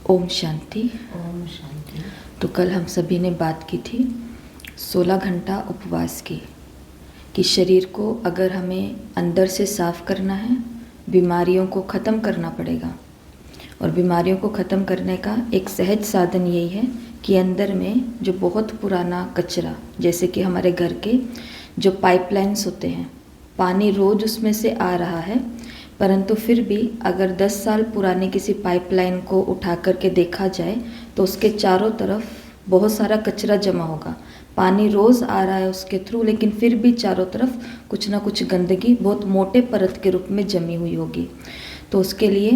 ओम शांति। ओम शांति। तो कल हम सभी ने बात की थी 16 घंटा उपवास की, कि शरीर को अगर हमें अंदर से साफ करना है, बीमारियों को ख़त्म करना पड़ेगा। और बीमारियों को ख़त्म करने का एक सहज साधन यही है कि अंदर में जो बहुत पुराना कचरा, जैसे कि हमारे घर के जो पाइपलाइंस होते हैं, पानी रोज़ उसमें से आ रहा है, परंतु फिर भी अगर 10 साल पुराने किसी पाइपलाइन को उठा करके देखा जाए तो उसके चारों तरफ बहुत सारा कचरा जमा होगा। पानी रोज़ आ रहा है उसके थ्रू, लेकिन फिर भी चारों तरफ कुछ ना कुछ गंदगी बहुत मोटे परत के रूप में जमी हुई होगी। तो उसके लिए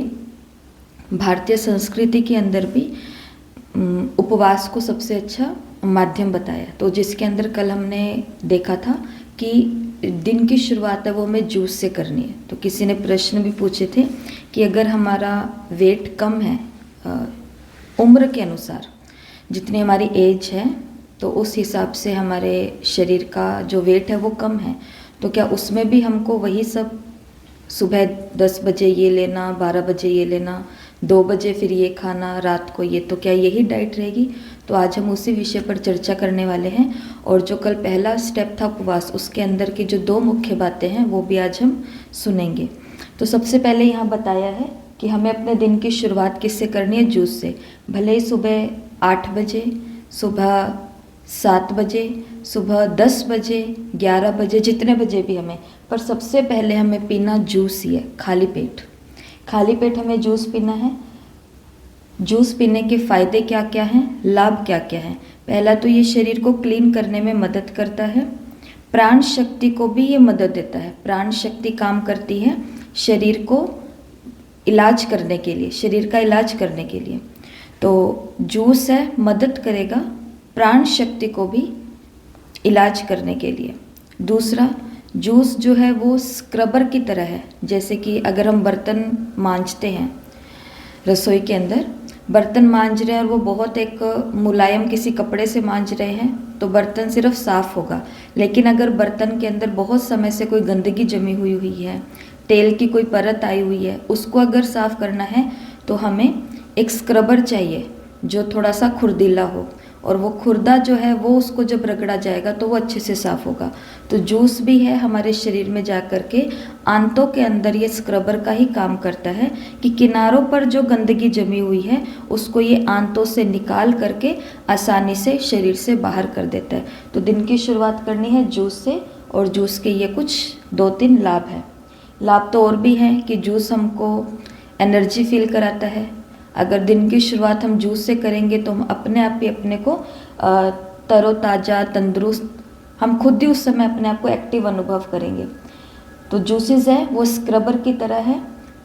भारतीय संस्कृति के अंदर भी उपवास को सबसे अच्छा माध्यम बताया। तो जिसके अंदर कल हमने देखा था कि दिन की शुरुआत है वो हमें जूस से करनी है। तो किसी ने प्रश्न भी पूछे थे कि अगर हमारा वेट कम है उम्र के अनुसार, जितनी हमारी एज है तो उस हिसाब से हमारे शरीर का जो वेट है वो कम है, तो क्या उसमें भी हमको वही सब सुबह 10 बजे ये लेना, 12 बजे ये लेना, 2 बजे फिर ये खाना, रात को ये, तो क्या यही डाइट रहेगी? तो आज हम उसी विषय पर चर्चा करने वाले हैं। और जो कल पहला स्टेप था उपवास, उसके अंदर की जो 2 मुख्य बातें हैं वो भी आज हम सुनेंगे। तो सबसे पहले यहाँ बताया है कि हमें अपने दिन की शुरुआत किससे करनी है? जूस से। भले ही सुबह 8 बजे, सुबह 7 बजे, सुबह 10 बजे, 11 बजे, जितने बजे भी हमें, पर सबसे पहले हमें पीना जूस ही है। खाली पेट, खाली पेट हमें जूस पीना है। जूस पीने के फ़ायदे क्या क्या हैं, लाभ क्या क्या हैं? पहला तो ये शरीर को क्लीन करने में मदद करता है, प्राण शक्ति को भी ये मदद देता है। प्राण शक्ति काम करती है शरीर को इलाज करने के लिए, शरीर का इलाज करने के लिए। तो जूस है, मदद करेगा प्राण शक्ति को भी इलाज करने के लिए। दूसरा, जूस जो है वो स्क्रबर की तरह है। जैसे कि अगर हम बर्तन मांजते हैं, रसोई के अंदर बर्तन मांज रहे हैं और वो बहुत एक मुलायम किसी कपड़े से मांज रहे हैं तो बर्तन सिर्फ साफ़ होगा। लेकिन अगर बर्तन के अंदर बहुत समय से कोई गंदगी जमी हुई है, तेल की कोई परत आई हुई है, उसको अगर साफ़ करना है तो हमें एक स्क्रबर चाहिए जो थोड़ा सा खुरदीला हो, और वो खुरदा जो है वो उसको जब रगड़ा जाएगा तो वो अच्छे से साफ़ होगा। तो जूस भी है हमारे शरीर में जा कर के आंतों के अंदर ये स्क्रबर का ही काम करता है कि किनारों पर जो गंदगी जमी हुई है उसको ये आंतों से निकाल करके आसानी से शरीर से बाहर कर देता है। तो दिन की शुरुआत करनी है जूस से, और जूस के ये कुछ 2-3 लाभ हैं। लाभ तो और भी हैं कि जूस हमको एनर्जी फील कराता है। अगर दिन की शुरुआत हम जूस से करेंगे तो हम अपने आप ही अपने को तरोताज़ा, तंदुरुस्त, हम खुद ही उस समय अपने आप को एक्टिव अनुभव करेंगे। तो जूसेस है वो स्क्रबर की तरह है।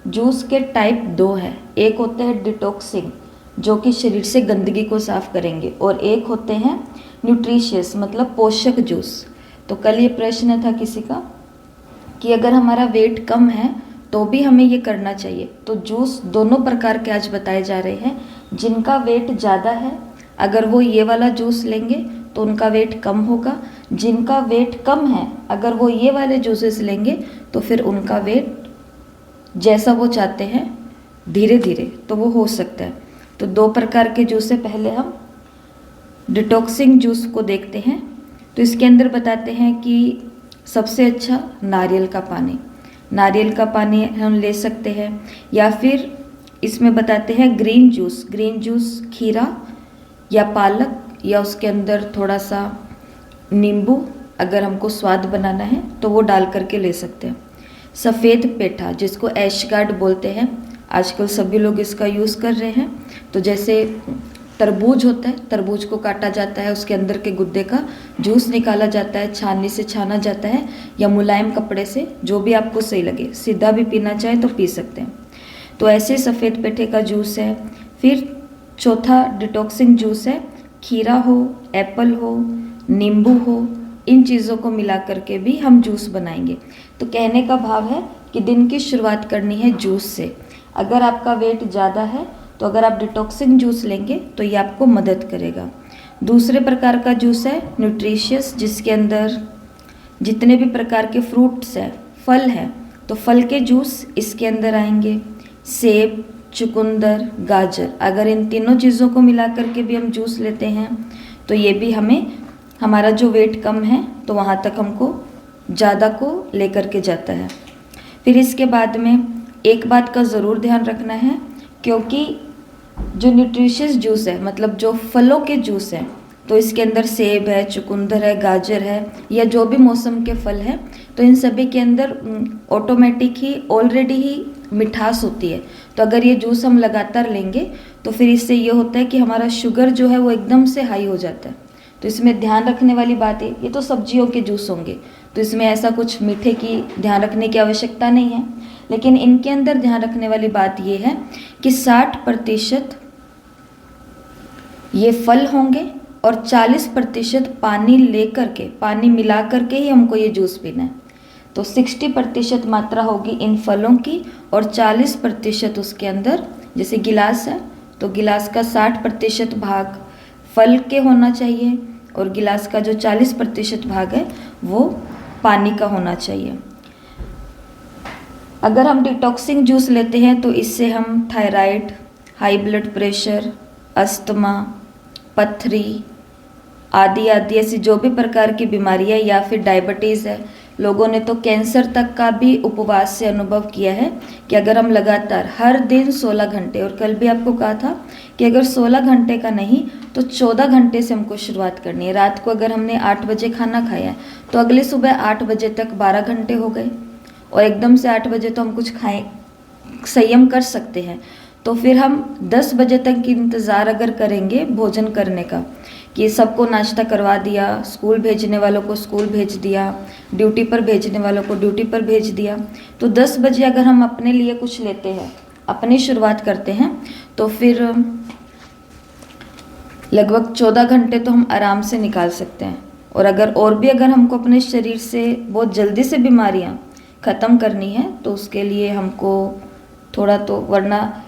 जूस के टाइप 2 है। एक होते हैं डिटॉक्सिंग, जो कि शरीर से गंदगी को साफ करेंगे, और एक होते हैं न्यूट्रिशियस, मतलब पोषक जूस। तो कल ये प्रश्न था किसी का कि अगर हमारा वेट कम है तो भी हमें ये करना चाहिए। तो जूस दोनों प्रकार के आज बताए जा रहे हैं। जिनका वेट ज़्यादा है अगर वो ये वाला जूस लेंगे तो उनका वेट कम होगा। जिनका वेट कम है अगर वो ये वाले जूसेस लेंगे तो फिर उनका वेट जैसा वो चाहते हैं धीरे धीरे तो वो हो सकता है। तो 2 प्रकार के जूस है। पहले हम डिटॉक्सिंग जूस को देखते हैं। तो इसके अंदर बताते हैं कि सबसे अच्छा नारियल का पानी, नारियल का पानी हम ले सकते हैं, या फिर इसमें बताते हैं ग्रीन जूस। ग्रीन जूस खीरा या पालक या उसके अंदर थोड़ा सा नींबू, अगर हमको स्वाद बनाना है तो वो डाल करके ले सकते हैं। सफ़ेद पेठा, जिसको ऐशगार्ड बोलते हैं, आजकल सभी लोग इसका यूज़ कर रहे हैं। तो जैसे तरबूज होता है, तरबूज को काटा जाता है, उसके अंदर के गुद्दे का जूस निकाला जाता है, छाननी से छाना जाता है, या मुलायम कपड़े से, जो भी आपको सही लगे। सीधा भी पीना चाहे तो पी सकते हैं। तो ऐसे सफ़ेद पेठे का जूस है। फिर चौथा डिटॉक्सिंग जूस है, खीरा हो, एप्पल हो, नींबू हो, इन चीज़ों को मिला करके भी हम जूस बनाएंगे। तो कहने का भाव है कि दिन की शुरुआत करनी है जूस से। अगर आपका वेट ज़्यादा है तो अगर आप डिटॉक्सिंग जूस लेंगे तो ये आपको मदद करेगा। दूसरे प्रकार का जूस है न्यूट्रिशियस, जिसके अंदर जितने भी प्रकार के फ्रूट्स हैं, फल हैं, तो फल के जूस इसके अंदर आएंगे। सेब, चुकंदर, गाजर, अगर इन तीनों चीज़ों को मिला करके भी हम जूस लेते हैं तो ये भी हमें, हमारा जो वेट कम है तो वहाँ तक हमको ज़्यादा को लेकर के जाता है। फिर इसके बाद में एक बात का ज़रूर ध्यान रखना है, क्योंकि जो न्यूट्रिशियस जूस है, मतलब जो फलों के जूस हैं, तो इसके अंदर सेब है, चुकंदर है, गाजर है, या जो भी मौसम के फल हैं, तो इन सभी के अंदर ऑटोमेटिक ही ऑलरेडी ही मिठास होती है। तो अगर ये जूस हम लगातार लेंगे तो फिर इससे ये होता है कि हमारा शुगर जो है वो एकदम से हाई हो जाता है। तो इसमें ध्यान रखने वाली बात है, ये तो सब्जियों के जूस होंगे तो इसमें ऐसा कुछ मीठे की ध्यान रखने की आवश्यकता नहीं है, लेकिन इनके अंदर ध्यान रखने वाली बात ये है कि 60% ये फल होंगे और 40% पानी लेकर के, पानी मिला करके ही हमको ये जूस पीना है। तो 60% मात्रा होगी इन फलों की और 40% उसके अंदर, जैसे गिलास है तो गिलास का 60% भाग फल के होना चाहिए और गिलास का जो 40% भाग है वो पानी का होना चाहिए। अगर हम डिटॉक्सिंग जूस लेते हैं तो इससे हम thyroid, high blood pressure, asthma, पथरी आदि आदि ऐसी जो भी प्रकार की बीमारियां, या फिर डायबिटीज़ है, लोगों ने तो कैंसर तक का भी उपवास से अनुभव किया है कि अगर हम लगातार हर दिन 16 घंटे, और कल भी आपको कहा था कि अगर 16 घंटे का नहीं तो 14 घंटे से हमको शुरुआत करनी है। रात को अगर हमने 8 बजे खाना खाया है तो अगले सुबह 8 बजे तक 12 घंटे हो गए, और एकदम से 8 बजे तो हम कुछ खाएं, संयम कर सकते हैं। तो फिर हम 10 बजे तक की इंतज़ार अगर करेंगे भोजन करने का, कि सबको नाश्ता करवा दिया, स्कूल भेजने वालों को स्कूल भेज दिया, ड्यूटी पर भेजने वालों को ड्यूटी पर भेज दिया, तो 10 बजे अगर हम अपने लिए कुछ लेते हैं, अपनी शुरुआत करते हैं, तो फिर लगभग 14 घंटे तो हम आराम से निकाल सकते हैं। और अगर हमको अपने शरीर से बहुत जल्दी से बीमारियां ख़त्म करनी है तो उसके लिए हमको थोड़ा तो, वरना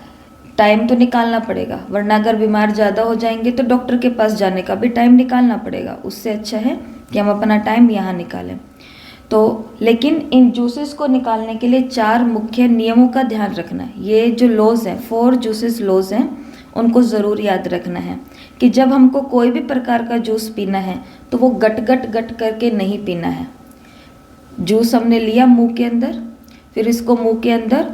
टाइम तो निकालना पड़ेगा, वरना अगर बीमार ज़्यादा हो जाएंगे तो डॉक्टर के पास जाने का भी टाइम निकालना पड़ेगा। उससे अच्छा है कि हम अपना टाइम यहाँ निकालें। तो लेकिन इन जूसेस को निकालने के लिए 4 मुख्य नियमों का ध्यान रखना है। ये जो लॉज हैं, 4 जूसेस लॉज हैं, उनको ज़रूर याद रखना है कि जब हमको कोई भी प्रकार का जूस पीना है तो वो गट करके नहीं पीना है। जूस हमने लिया मुंह के अंदर, फिर इसको मुंह के अंदर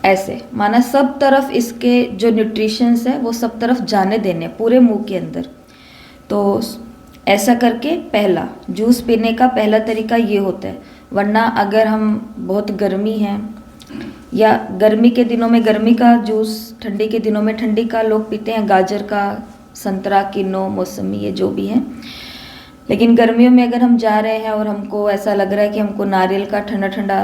ऐसे, माना सब तरफ इसके जो न्यूट्रिशंस है वो सब तरफ जाने देने, पूरे मुंह के अंदर। तो ऐसा करके पहला जूस पीने का पहला तरीका ये होता है। वरना अगर हम बहुत गर्मी है, या गर्मी के दिनों में गर्मी का जूस, ठंडी के दिनों में ठंडी का लोग पीते हैं, गाजर का, संतरा, किन्नो, मौसमी, ये जो भी हैं। लेकिन गर्मियों में अगर हम जा रहे हैं और हमको ऐसा लग रहा है कि हमको नारियल का ठंडा ठंडा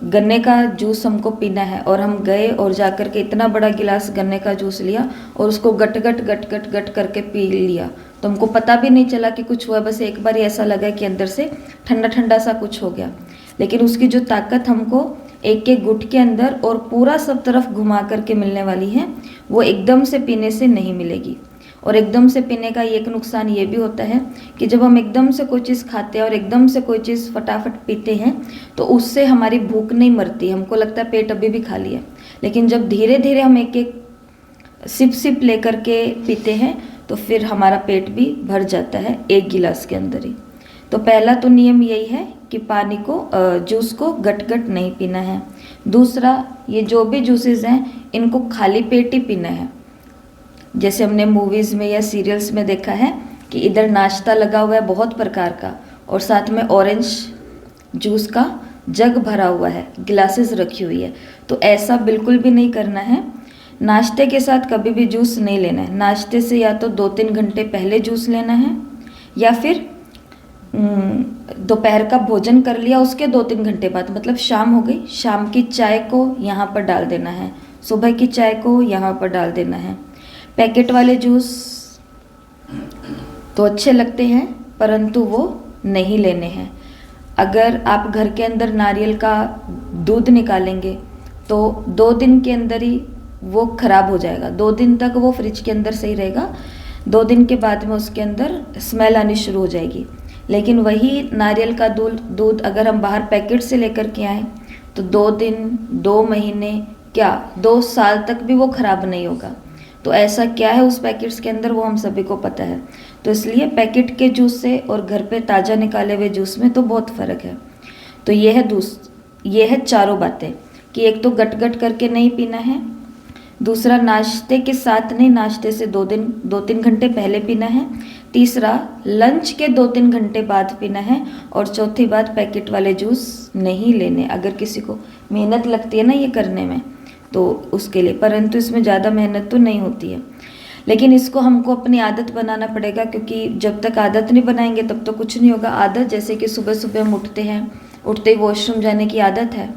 गन्ने का जूस हमको पीना है, और हम गए और जाकर के इतना बड़ा गिलास गन्ने का जूस लिया और उसको गट करके पी लिया, तो हमको पता भी नहीं चला कि कुछ हुआ, बस एक बार ऐसा लगा कि अंदर से ठंडा ठंडा सा कुछ हो गया। लेकिन उसकी जो ताकत हमको एक एक गुट के अंदर और पूरा सब तरफ घुमा करके मिलने वाली है, वो एकदम से पीने से नहीं मिलेगी। और एकदम से पीने का एक नुकसान ये भी होता है कि जब हम एकदम से कोई चीज़ खाते हैं और एकदम से कोई चीज़ फटाफट पीते हैं तो उससे हमारी भूख नहीं मरती, हमको लगता है पेट अभी भी खाली है। लेकिन जब धीरे धीरे हम एक एक सिप लेकर के पीते हैं तो फिर हमारा पेट भी भर जाता है एक गिलास के अंदर ही। तो पहला तो नियम यही है कि पानी को, जूस को गट नहीं पीना है। दूसरा, ये जो भी जूसेस हैं इनको खाली पेट ही पीना है। जैसे हमने मूवीज़ में या सीरियल्स में देखा है कि इधर नाश्ता लगा हुआ है बहुत प्रकार का, और साथ में ऑरेंज जूस का जग भरा हुआ है, गिलासेस रखी हुई है। तो ऐसा बिल्कुल भी नहीं करना है। नाश्ते के साथ कभी भी जूस नहीं लेना है। नाश्ते से या तो 2-3 घंटे पहले जूस लेना है, या फिर दोपहर का भोजन कर लिया उसके 2-3 घंटे बाद, मतलब शाम हो गई, शाम की चाय को यहाँ पर डाल देना है, सुबह की चाय को यहाँ पर डाल देना है। पैकेट वाले जूस तो अच्छे लगते हैं परंतु वो नहीं लेने हैं। अगर आप घर के अंदर नारियल का दूध निकालेंगे तो 2 दिन के अंदर ही वो ख़राब हो जाएगा। 2 दिन तक वो फ्रिज के अंदर सही रहेगा, 2 दिन के बाद में उसके अंदर स्मेल आनी शुरू हो जाएगी। लेकिन वही नारियल का दूध अगर हम बाहर पैकेट से लेकर के आएँ तो 2 दिन, 2 महीने, क्या 2 साल तक भी वो ख़राब नहीं होगा। तो ऐसा क्या है उस पैकेट्स के अंदर, वो हम सभी को पता है। तो इसलिए पैकेट के जूस से और घर पे ताज़ा निकाले हुए जूस में तो बहुत फ़र्क है। तो ये है चारों बातें कि एक तो गट गट करके नहीं पीना है, दूसरा नाश्ते के साथ नहीं, नाश्ते से 2-3 घंटे पहले पीना है, तीसरा लंच के 2-3 घंटे बाद पीना है, और चौथी बात पैकेट वाले जूस नहीं लेने। अगर किसी को मेहनत लगती है ना ये करने में तो उसके लिए, परंतु इसमें ज़्यादा मेहनत तो नहीं होती है, लेकिन इसको हमको अपनी आदत बनाना पड़ेगा, क्योंकि जब तक आदत नहीं बनाएंगे तब तो कुछ नहीं होगा। आदत जैसे कि सुबह सुबह हम उठते हैं, उठते ही वॉशरूम जाने की आदत है,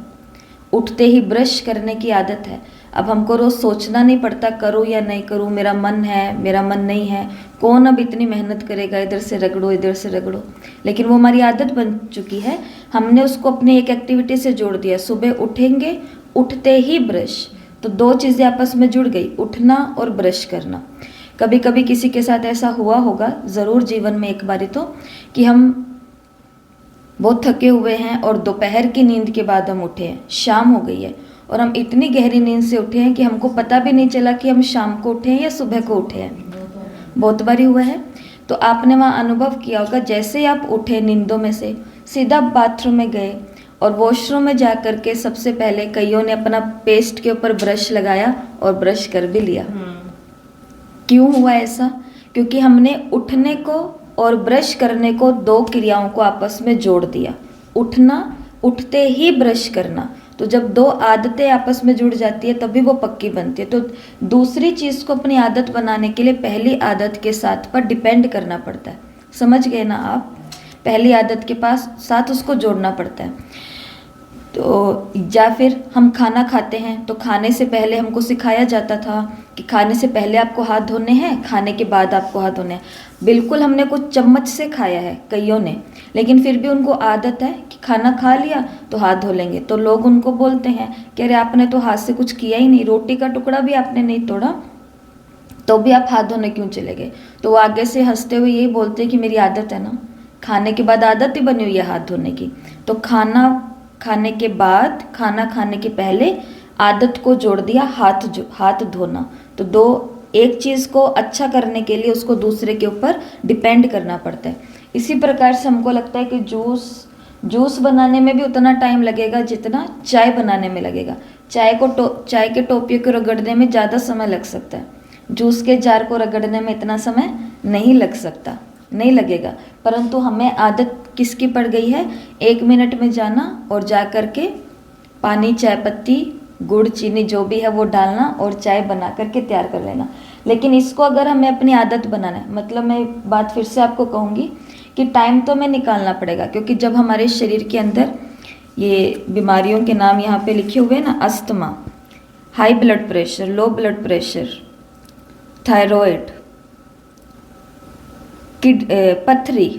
उठते ही ब्रश करने की आदत है। अब हमको रोज़ सोचना नहीं पड़ता करूँ या नहीं करूँ, मेरा मन है मेरा मन नहीं है, कौन अब इतनी मेहनत करेगा, इधर से रगड़ो इधर से रगड़ो, लेकिन वो हमारी आदत बन चुकी है। हमने उसको अपनी एक एक्टिविटी से जोड़ दिया, सुबह उठेंगे, उठते ही ब्रश, तो 2 चीज़ें आपस में जुड़ गई, उठना और ब्रश करना। कभी कभी किसी के साथ ऐसा हुआ होगा ज़रूर जीवन में एक बारी तो, कि हम बहुत थके हुए हैं और दोपहर की नींद के बाद हम उठे हैं, शाम हो गई है और हम इतनी गहरी नींद से उठे हैं कि हमको पता भी नहीं चला कि हम शाम को उठे हैं या सुबह को उठे हैं। बहुत बारी हुआ है। तो आपने वहाँ अनुभव किया होगा, जैसे ही आप उठे नींदों में से, सीधा बाथरूम में गए और वॉशरूम में जा कर के सबसे पहले कईयों ने अपना पेस्ट के ऊपर ब्रश लगाया और ब्रश कर भी लिया। क्यों हुआ ऐसा? क्योंकि हमने उठने को और ब्रश करने को, 2 क्रियाओं को आपस में जोड़ दिया। उठना, उठते ही ब्रश करना, तो जब 2 आदतें आपस में जुड़ जाती है तभी वो पक्की बनती है। तो दूसरी चीज़ को अपनी आदत बनाने के लिए पहली आदत के साथ पर डिपेंड करना पड़ता है। समझ गए ना आप? पहली आदत के साथ उसको जोड़ना पड़ता है। तो या फिर हम खाना खाते हैं तो खाने से पहले हमको सिखाया जाता था कि खाने से पहले आपको हाथ धोने हैं, खाने के बाद आपको हाथ धोने हैं। बिल्कुल हमने कुछ चम्मच से खाया है कईयों ने, लेकिन फिर भी उनको आदत है कि खाना खा लिया तो हाथ धो लेंगे। तो लोग उनको बोलते हैं कि अरे आपने तो हाथ से कुछ किया ही नहीं, रोटी का टुकड़ा भी आपने नहीं तोड़ा, तो भी आप हाथ धोने क्यों चले गए? तो वो आगे से हंसते हुए यही बोलते हैं कि मेरी आदत है ना, खाने के बाद आदत ही बनी हुई है हाथ धोने की। तो खाना खाने के बाद, खाना खाने के पहले आदत को जोड़ दिया हाथ धोना। तो एक चीज़ को अच्छा करने के लिए उसको दूसरे के ऊपर डिपेंड करना पड़ता है। इसी प्रकार से हमको लगता है कि जूस बनाने में भी उतना टाइम लगेगा जितना चाय बनाने में लगेगा। चाय के टोपियों को रगड़ने में ज़्यादा समय लग सकता है, जूस के जार को रगड़ने में इतना समय नहीं लग सकता, नहीं लगेगा। परंतु हमें आदत किसकी पड़ गई है? 1 मिनट में जाना और जा कर के पानी, चाय पत्ती, गुड़, चीनी जो भी है वो डालना और चाय बना करके तैयार कर लेना। लेकिन इसको अगर हमें अपनी आदत बनाना है, मतलब मैं बात फिर से आपको कहूँगी कि टाइम तो हमें निकालना पड़ेगा, क्योंकि जब हमारे शरीर के अंदर ये बीमारियों के नाम यहाँ पे लिखे हुए हैं ना, asthma, high blood pressure, low blood pressure, thyroid, पथरी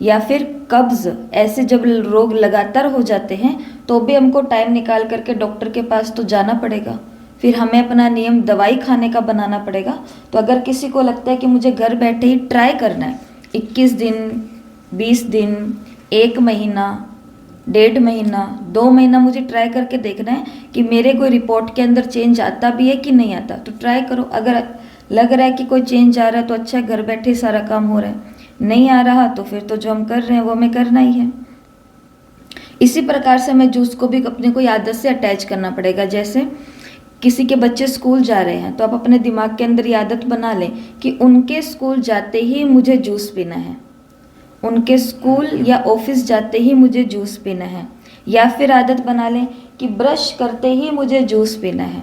या फिर कब्ज, ऐसे जब रोग लगातार हो जाते हैं तो भी हमको टाइम निकाल करके डॉक्टर के पास तो जाना पड़ेगा। फिर हमें अपना नियम दवाई खाने का बनाना पड़ेगा। तो अगर किसी को लगता है कि मुझे घर बैठे ही ट्राई करना है, 21 दिन, 20 दिन, 1 महीना, 1.5 महीना, 2 महीना मुझे ट्राई करके देखना है कि मेरे कोई रिपोर्ट के अंदर चेंज आता भी है कि नहीं आता, तो ट्राई करो। अगर लग रहा है कि कोई चेंज आ रहा है तो अच्छा, घर बैठे सारा काम हो रहा है। नहीं आ रहा तो फिर तो जो हम कर रहे हैं वो हमें करना ही है। इसी प्रकार से हमें जूस को भी अपने कोई आदत से अटैच करना पड़ेगा। जैसे किसी के बच्चे स्कूल जा रहे हैं तो आप अपने दिमाग के अंदर ये आदत बना लें कि उनके स्कूल जाते ही मुझे जूस पीना है, उनके स्कूल या ऑफिस जाते ही मुझे जूस पीना है। या फिर आदत बना लें कि ब्रश करते ही मुझे जूस पीना है,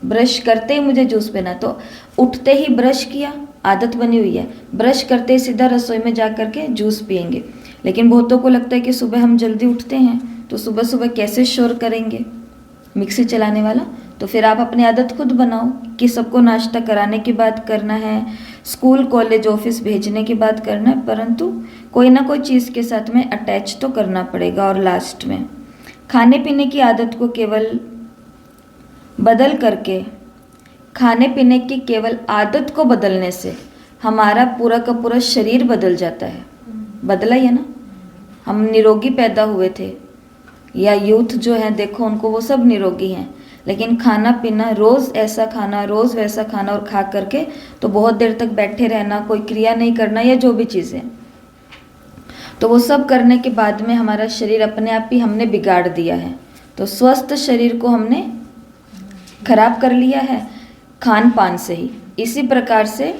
ब्रश करते ही मुझे जूस पीना। तो उठते ही ब्रश किया, आदत बनी हुई है, ब्रश करते ही सीधा रसोई में जा कर के जूस पियेंगे। लेकिन बहुतों को लगता है कि सुबह हम जल्दी उठते हैं तो सुबह सुबह कैसे शोर करेंगे मिक्सी चलाने वाला। तो फिर आप अपनी आदत खुद बनाओ कि सबको नाश्ता कराने की बात करना है, स्कूल कॉलेज ऑफिस भेजने की बात करना है, परंतु कोई ना कोई चीज़ के साथ में अटैच तो करना पड़ेगा। और लास्ट में खाने पीने की आदत को केवल बदल करके, खाने पीने की केवल आदत को बदलने से हमारा पूरा का पूरा शरीर बदल जाता है। बदला ही है ना, हम निरोगी पैदा हुए थे या यूथ जो है देखो उनको, वो सब निरोगी हैं, लेकिन खाना पीना रोज़ ऐसा खाना, रोज़ वैसा खाना और खा करके तो बहुत देर तक बैठे रहना, कोई क्रिया नहीं करना या जो भी चीज़ें, तो वो सब करने के बाद में हमारा शरीर अपने आप ही हमने बिगाड़ दिया है। तो स्वस्थ शरीर को हमने खराब कर लिया है खान पान से ही। इसी प्रकार से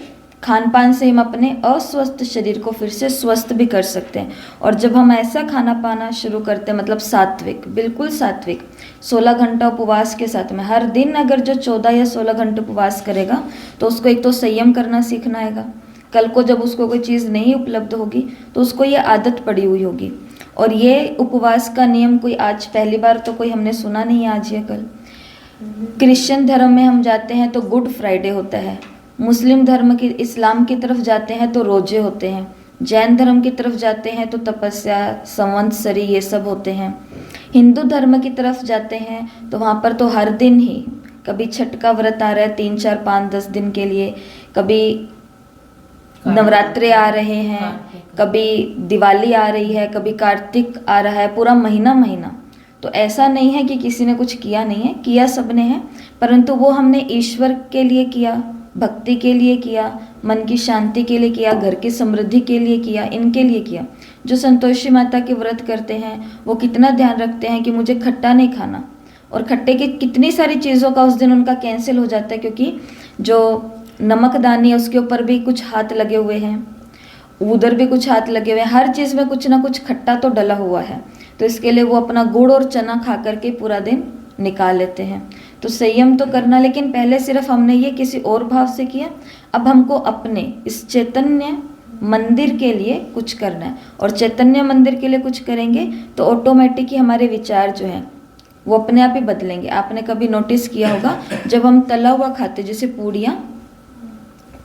खान पान से हम अपने अस्वस्थ शरीर को फिर से स्वस्थ भी कर सकते हैं। और जब हम ऐसा खाना पाना शुरू करते हैं, मतलब सात्विक, बिल्कुल सात्विक, 16 घंटा उपवास के साथ में, हर दिन अगर जो 14 या 16 घंटे उपवास करेगा तो उसको एक तो संयम करना सीखना आएगा। कल को जब उसको कोई चीज़ नहीं उपलब्ध होगी तो उसको ये आदत पड़ी हुई होगी। और ये उपवास का नियम कोई आज पहली बार तो कोई हमने सुना नहीं है आज या कल। क्रिश्चियन धर्म में हम जाते हैं तो गुड फ्राइडे होता है, मुस्लिम धर्म की, इस्लाम की तरफ जाते हैं तो रोजे होते हैं, जैन धर्म की तरफ जाते हैं तो तपस्या, संवत्सरी, ये सब होते हैं। हिंदू धर्म की तरफ जाते हैं तो वहाँ पर तो हर दिन ही, कभी छठ का व्रत आ रहा है 3, 4, 5, 10 दिन के लिए, कभी नवरात्रे आ रहे हैं, कभी दिवाली आ रही है, कभी कार्तिक आ रहा है, पूरा महीना महीना। तो ऐसा नहीं है कि किसी ने कुछ किया नहीं है, किया सबने है, परंतु वो हमने ईश्वर के लिए किया, भक्ति के लिए किया, मन की शांति के लिए किया, घर की समृद्धि के लिए किया, इनके लिए किया। जो संतोषी माता के व्रत करते हैं वो कितना ध्यान रखते हैं कि मुझे खट्टा नहीं खाना, और खट्टे की कितनी सारी चीज़ों का उस दिन उनका कैंसिल हो जाता है, क्योंकि जो नमकदानी है उसके ऊपर भी कुछ हाथ लगे हुए हैं, उधर भी कुछ हाथ लगे हुए हैं, हर चीज़ में कुछ ना कुछ खट्टा तो डला हुआ है। तो इसके लिए वो अपना गुड़ और चना खा करके पूरा दिन निकाल लेते हैं। तो संयम तो करना, लेकिन पहले सिर्फ हमने ये किसी और भाव से किया, अब हमको अपने इस चैतन्य मंदिर के लिए कुछ करना है। और चैतन्य मंदिर के लिए कुछ करेंगे तो ऑटोमेटिक ही हमारे विचार जो हैं वो अपने आप ही बदलेंगे। आपने कभी नोटिस किया होगा, जब हम तला हुआ खाते, जैसे पूड़ियाँ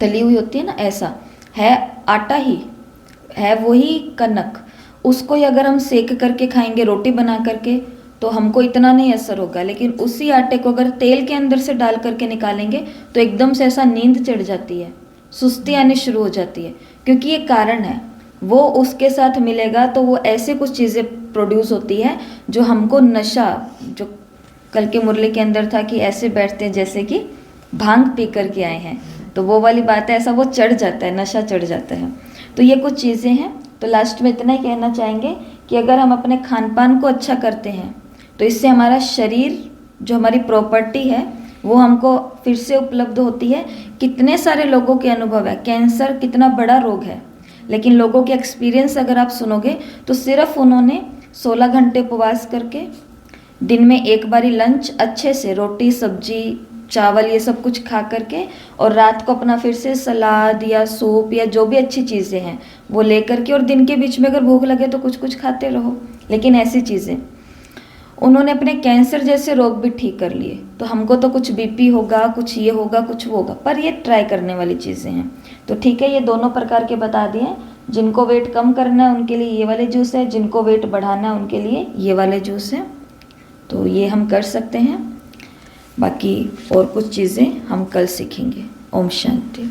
तली हुई होती है ना, ऐसा है, आटा ही है, वही कनक, उसको ही अगर हम सेक करके खाएंगे, रोटी बना करके, तो हमको इतना नहीं असर होगा। लेकिन उसी आटे को अगर तेल के अंदर से डाल करके निकालेंगे तो एकदम से ऐसा नींद चढ़ जाती है, सुस्ती आनी शुरू हो जाती है, क्योंकि ये कारण है। वो उसके साथ मिलेगा तो वो ऐसे कुछ चीज़ें प्रोड्यूस होती है जो हमको नशा, जो कल के मुरली के अंदर था कि ऐसे बैठते हैं जैसे कि भांग पी करके आए हैं, तो वो वाली बात है, ऐसा वो चढ़ जाता है, नशा चढ़ जाता है। तो ये कुछ चीज़ें हैं। तो लास्ट में इतना ही कहना चाहेंगे कि अगर हम अपने खान पान को अच्छा करते हैं तो इससे हमारा शरीर, जो हमारी प्रॉपर्टी है, वो हमको फिर से उपलब्ध होती है। कितने सारे लोगों के अनुभव है, कैंसर कितना बड़ा रोग है, लेकिन लोगों के एक्सपीरियंस अगर आप सुनोगे तो सिर्फ उन्होंने 16 घंटे उपवास करके, दिन में एक बारी लंच अच्छे से, रोटी सब्जी चावल ये सब कुछ खा करके, और रात को अपना फिर से सलाद या सूप या जो भी अच्छी चीज़ें हैं वो ले करके, और दिन के बीच में अगर भूख लगे तो कुछ कुछ खाते रहो, लेकिन ऐसी चीज़ें उन्होंने अपने कैंसर जैसे रोग भी ठीक कर लिए। तो हमको तो कुछ बीपी होगा, कुछ ये होगा, कुछ वो होगा, पर ये ट्राई करने वाली चीज़ें हैं। तो ठीक है, ये दोनों प्रकार के बता दिए। जिनको वेट कम करना है उनके लिए ये वाले जूस है, जिनको वेट बढ़ाना है उनके लिए ये वाले जूस है। तो ये हम कर सकते हैं, बाकी और कुछ चीज़ें हम कल सीखेंगे। ओम शांति।